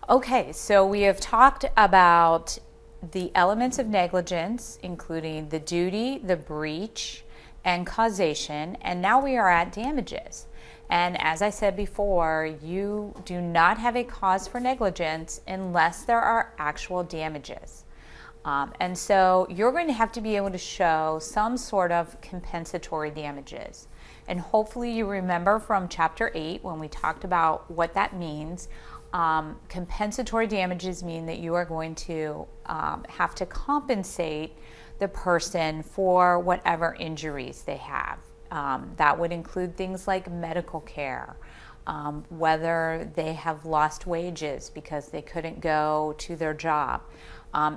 Okay, so we have talked about the elements of negligence, including the duty, the breach, and causation, and now we are at damages. And as I said before, you do not have a cause for negligence unless there are actual damages. And so you're going to have to be able to show some sort of compensatory damages. And hopefully you remember from chapter 8 when we talked about what that means. Compensatory damages mean that you are going to have to compensate the person for whatever injuries they have. That would include things like medical care, whether they have lost wages because they couldn't go to their job,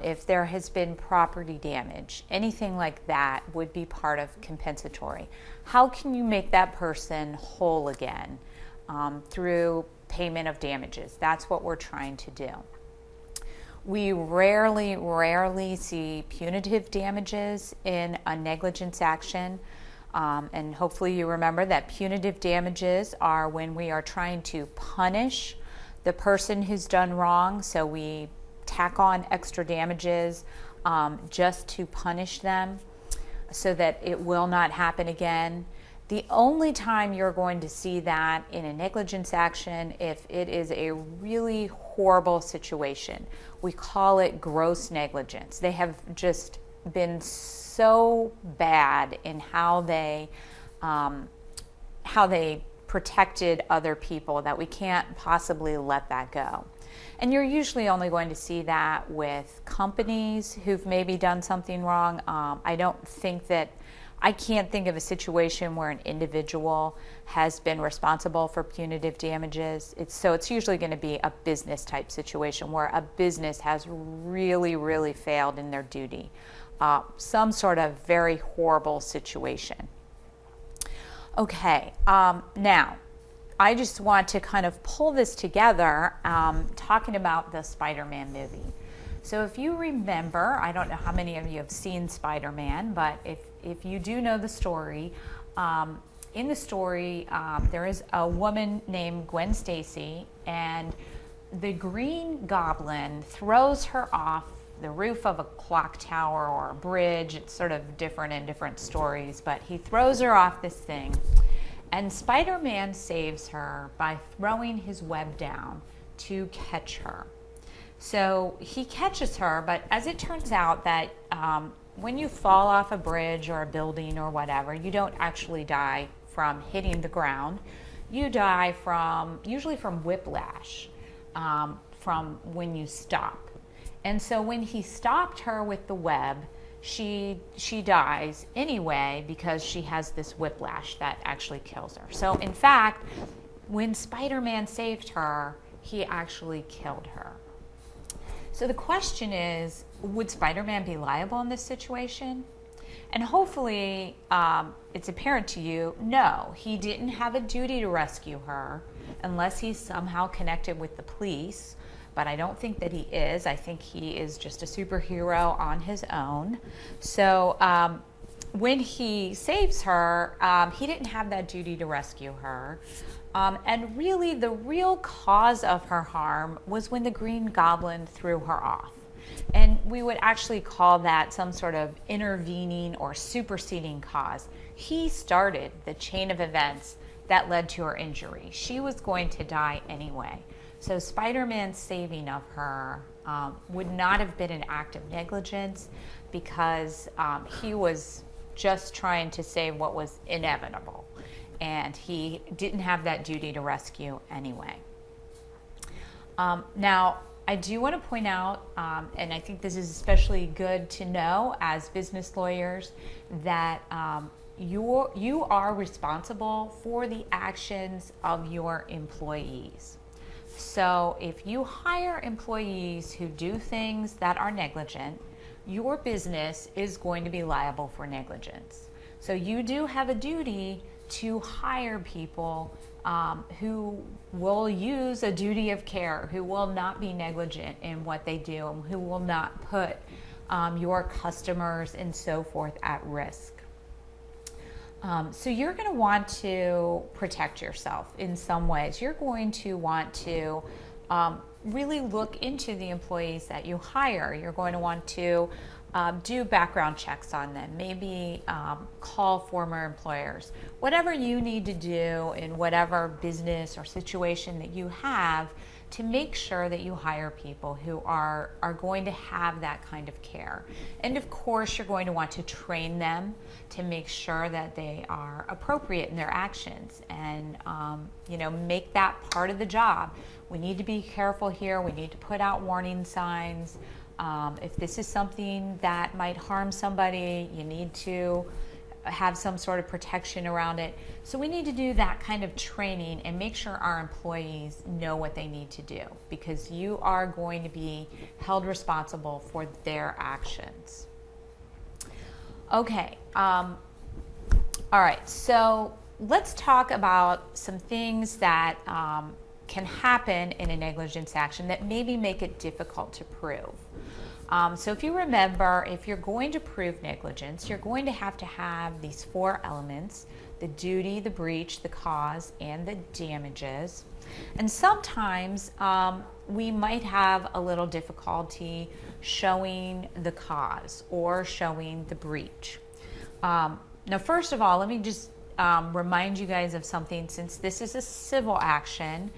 if there has been property damage, anything like that would be part of compensatory. How can you make that person whole again? Through payment of damages. That's what we're trying to do. We rarely see punitive damages in a negligence action. And hopefully you remember that punitive damages are when we are trying to punish the person who's done wrong. So we tack on extra damages just to punish them so that it will not happen again. The only time you're going to see that in a negligence action if it is a really horrible situation. We call it gross negligence. They have just been so bad in how they protected other people that we can't possibly let that go. And you're usually only going to see that with companies who've maybe done something wrong. I can't think of a situation where an individual has been responsible for punitive damages. It's usually going to be a business type situation where a business has really failed in their duty. Some sort of very horrible situation. Okay, now I just want to kind of pull this together, talking about the Spider-Man movie. So if you remember, I don't know how many of you have seen Spider-Man, but if you do know the story, in the story there is a woman named Gwen Stacy, and the Green Goblin throws her off the roof of a clock tower or a bridge. It's sort of different in different stories, but he throws her off this thing. And Spider-Man saves her by throwing his web down to catch her. So he catches her, but as it turns out that when you fall off a bridge or a building or whatever, you don't actually die from hitting the ground. You die usually from whiplash, from when you stop. And so when he stopped her with the web, she dies anyway because she has this whiplash that actually kills her. So in fact, when Spider-Man saved her, he actually killed her. So the question is, would Spider-Man be liable in this situation? And hopefully it's apparent to you, no, he didn't have a duty to rescue her unless he's somehow connected with the police. But I don't think that he is. I think he is just a superhero on his own. So when he saves her, he didn't have that duty to rescue her. And really, the real cause of her harm was when the Green Goblin threw her off. And we would actually call that some sort of intervening or superseding cause. He started the chain of events that led to her injury. She was going to die anyway. So Spider-Man's saving of her would not have been an act of negligence because he was just trying to save what was inevitable. And he didn't have that duty to rescue anyway. Now, I do want to point out, and I think this is especially good to know as business lawyers, that you are responsible for the actions of your employees. So if you hire employees who do things that are negligent, your business is going to be liable for negligence. So you do have a duty to hire people who will use a duty of care, who will not be negligent in what they do, and who will not put your customers and so forth at risk. So you're going to want to protect yourself in some ways. You're going to want to really look into the employees that you hire. You're going to want to do background checks on them, maybe call former employers. Whatever you need to do in whatever business or situation that you have to make sure that you hire people who are going to have that kind of care. And of course, you're going to want to train them to make sure that they are appropriate in their actions and make that part of the job. We need to be careful here. We need to put out warning signs. If this is something that might harm somebody, you need to have some sort of protection around it. So we need to do that kind of training and make sure our employees know what they need to do, because you are going to be held responsible for their actions. Okay, all right, so let's talk about some things that can happen in a negligence action that maybe make it difficult to prove. So if you remember, if you're going to prove negligence, you're going to have these 4 elements: the duty, the breach, the cause, and the damages. And sometimes we might have a little difficulty showing the cause or showing the breach. Now, first of all, let me just remind you guys of something. Since this is a civil action,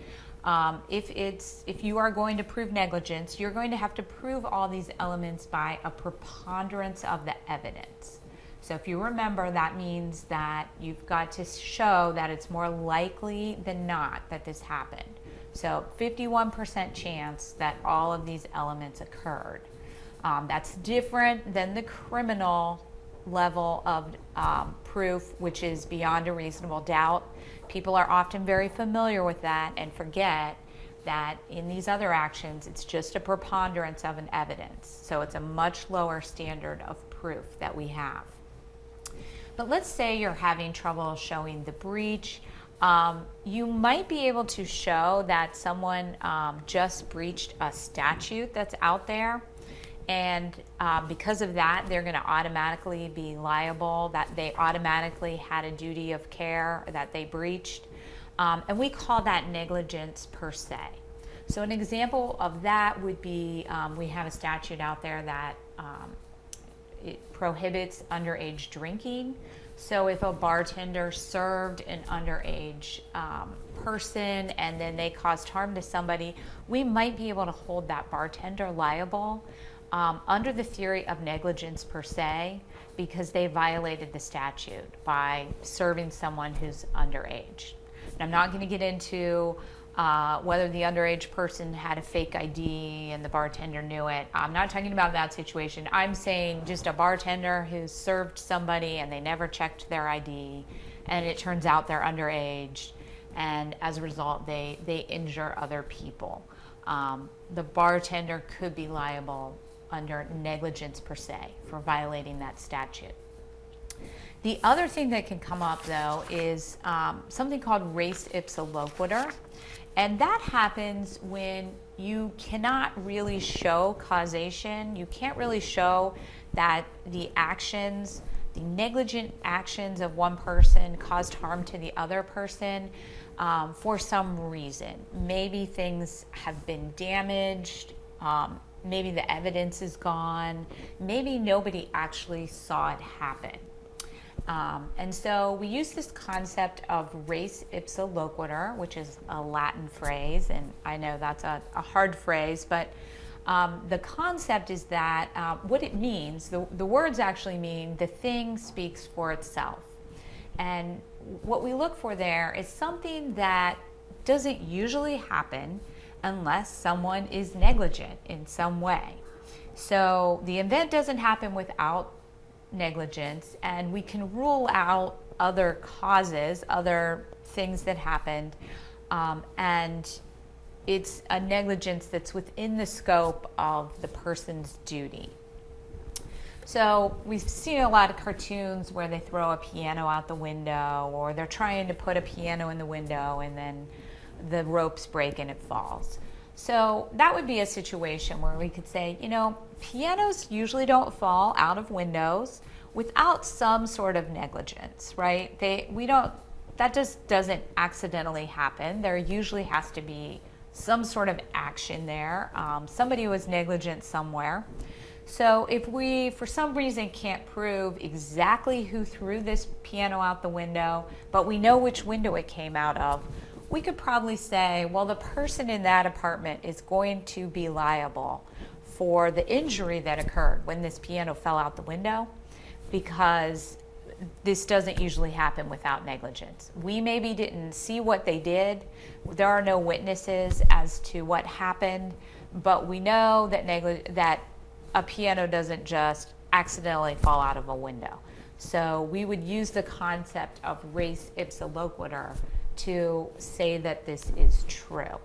if you are going to prove negligence, you're going to have to prove all these elements by a preponderance of the evidence. So if you remember, that means that you've got to show that it's more likely than not that this happened. So 51% chance that all of these elements occurred. That's different than the criminal level of proof, which is beyond a reasonable doubt. People are often very familiar with that and forget that in these other actions, it's just a preponderance of an evidence. So it's a much lower standard of proof that we have. But let's say you're having trouble showing the breach. You might be able to show that someone just breached a statute that's out there. And because of that, they're going to automatically be liable, that they automatically had a duty of care that they breached. And we call that negligence per se. So an example of that would be, we have a statute out there that it prohibits underage drinking. So if a bartender served an underage person and then they caused harm to somebody, we might be able to hold that bartender liable under the theory of negligence per se, because they violated the statute by serving someone who's underage. And I'm not going to get into whether the underage person had a fake ID and the bartender knew it. I'm not talking about that situation. I'm saying just a bartender who served somebody and they never checked their ID, and it turns out they're underage, and as a result they injure other people. The bartender could be liable under negligence per se for violating that statute. The other thing that can come up, though, is something called res ipsa loquitur, and that happens when you cannot really show causation. You can't really show that the actions, the negligent actions of one person caused harm to the other person for some reason. Maybe things have been damaged, maybe the evidence is gone, maybe nobody actually saw it happen. And so we use this concept of res ipsa loquitur, which is a Latin phrase, and I know that's a hard phrase, but the concept is that what it means, the words actually mean the thing speaks for itself. And what we look for there is something that doesn't usually happen unless someone is negligent in some way. So the event doesn't happen without negligence, and we can rule out other causes, other things that happened, and it's a negligence that's within the scope of the person's duty. So we've seen a lot of cartoons where they throw a piano out the window, or they're trying to put a piano in the window and then the ropes break and it falls. So that would be a situation where we could say, you know, pianos usually don't fall out of windows without some sort of negligence, right? That just doesn't accidentally happen. There usually has to be some sort of action there. Somebody was negligent somewhere. So if we, for some reason, can't prove exactly who threw this piano out the window, but we know which window it came out of, we could probably say, well, the person in that apartment is going to be liable for the injury that occurred when this piano fell out the window, because this doesn't usually happen without negligence. We maybe didn't see what they did. There are no witnesses as to what happened, but we know that that a piano doesn't just accidentally fall out of a window. So we would use the concept of res ipsa loquitur to say that this is true.